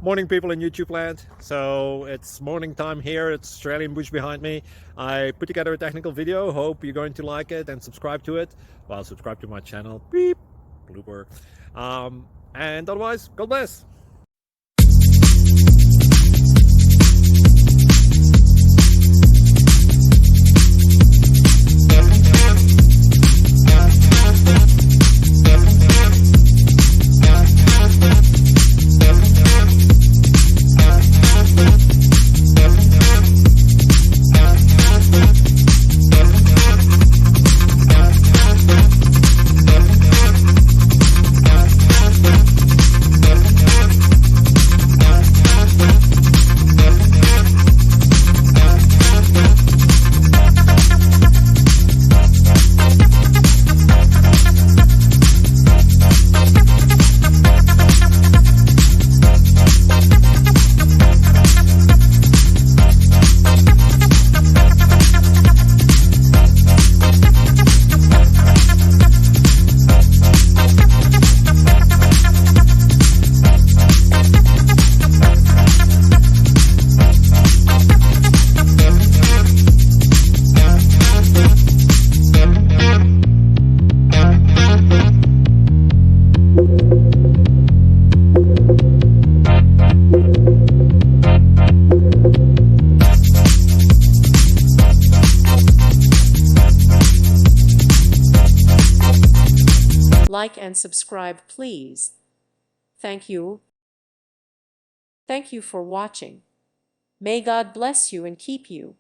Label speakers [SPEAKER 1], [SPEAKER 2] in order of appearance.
[SPEAKER 1] Morning, people in YouTube land. So it's morning time here. It's Australian bush behind me. I put together a technical video. Hope you're going to like it and subscribe to it. Well, subscribe to my channel. Beep, blooper. And otherwise, God bless.
[SPEAKER 2] Like and subscribe, please. Thank you. Thank you for watching. May God bless you and keep you.